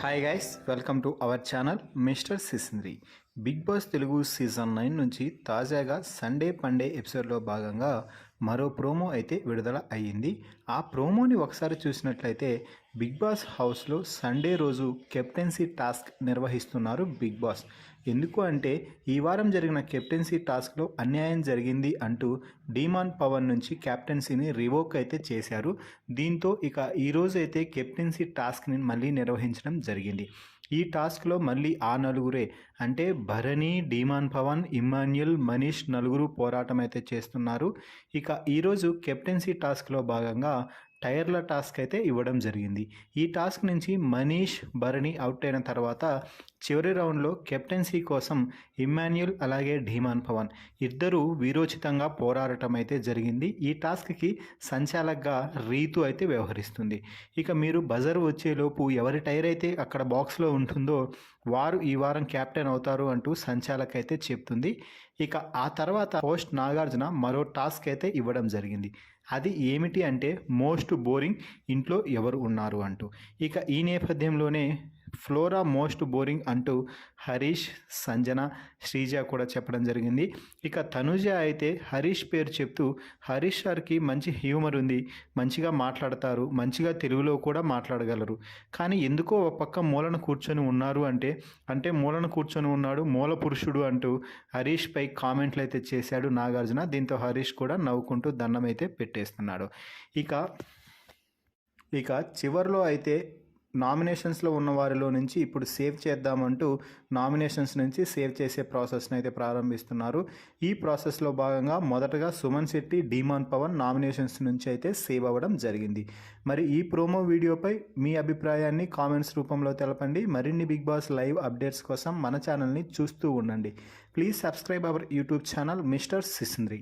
Hi guys, welcome to our channel mister Sisindri. Bigg Boss Telugu season 9 నుంచి తాజాగా Sunday పండే ఎపిసోడ్లో భాగంగా మరో ప్రోమో అయితే విడుదల అయ్యింది. ఆ ప్రోమోని ఒకసారి చూసినట్లయితే బిగ్ బాస్ హౌస్లో సండే రోజు కెప్టెన్సీ టాస్క్ నిర్వహిస్తున్నారు బిగ్ బాస్. ఎందుకు అంటే ఈ వారం జరిగిన కెప్టెన్సీ టాస్క్లో అన్యాయం జరిగింది అంటూ డీమాన్ పవన్ నుంచి కెప్టెన్సీని రివోక్ అయితే చేశారు. దీంతో ఇక ఈరోజు అయితే కెప్టెన్సీ టాస్క్ని మళ్ళీ నిర్వహించడం జరిగింది. ఈ టాస్క్లో మళ్ళీ ఆ నలుగురే అంటే భరణి, డీమాన్ పవన్, ఇమ్మాన్యుయల్, మనీష్ నలుగురు పోరాటం అయితే చేస్తున్నారు. ఇక ఈరోజు కెప్టెన్సీ టాస్క్లో భాగంగా టైర్ల టాస్క్ అయితే ఇవ్వడం జరిగింది. ఈ టాస్క్ నుంచి మనీష్, భరణి అవుట్ అయిన తర్వాత చివరి రౌండ్లో కెప్టెన్సీ కోసం ఇమ్మాన్యుయల్ అలాగే డీమాన్ పవన్ ఇద్దరు వీరోచితంగా పోరాడటం అయితే జరిగింది. ఈ టాస్క్కి సంచాలకగా రీతు అయితే వ్యవహరిస్తుంది. ఇక మీరు బజర్ వచ్చేలోపు ఎవరి టైర్ అయితే అక్కడ బాక్స్లో ఉంటుందో వారు ఈ వారం కెప్టెన్ అవుతారు అంటూ సంచాలక అయితే చెప్తుంది. ఇక ఆ తర్వాత హోస్ట్ నాగార్జున మరో టాస్క్ అయితే ఇవ్వడం జరిగింది. అది ఏమిటి అంటే మోస్ట్ బోరింగ్ ఇంట్లో ఎవరు ఉన్నారు అంటూ. ఇక ఈ నేపథ్యంలోనే ఫ్లోరా మోస్ట్ బోరింగ్ అంటూ హరీష్, సంజన, శ్రీజ కూడా చెప్పడం జరిగింది. ఇక తనుజ అయితే హరీష్ పేరు చెప్తూ హరీష్ సార్కి మంచి హ్యూమర్ ఉంది, మంచిగా మాట్లాడతారు, మంచిగా తెలుగులో కూడా మాట్లాడగలరు, కానీ ఎందుకో ఒక పక్క మూలన కూర్చొని ఉన్నారు అంటే మూలన కూర్చొని ఉన్నాడు మూల పురుషుడు అంటూ హరీష్ పై కామెంట్లు అయితే చేశాడు నాగార్జున. దీంతో హరీష్ కూడా నవ్వుకుంటూ దండం అయితే పెట్టేస్తున్నాడు. ఇక చివరిలో అయితే నామినేషన్స్లో ఉన్న వారిలో నుంచి ఇప్పుడు సేవ్ చేద్దామంటూ నామినేషన్స్ నుంచి సేవ్ చేసే ప్రాసెస్ని అయితే ప్రారంభిస్తున్నారు. ఈ ప్రాసెస్లో భాగంగా మొదటగా సుమన్ శెట్టి, డీమాన్ పవన్ నామినేషన్స్ నుంచి అయితే సేవ్ అవ్వడం జరిగింది. మరి ఈ ప్రోమో వీడియోపై మీ అభిప్రాయాన్ని కామెంట్స్ రూపంలో తెలపండి. మరిన్ని బిగ్ బాస్ లైవ్ అప్డేట్స్ కోసం మన ఛానల్ని చూస్తూ ఉండండి. Please subscribe our YouTube channel mister సిసింద్రి.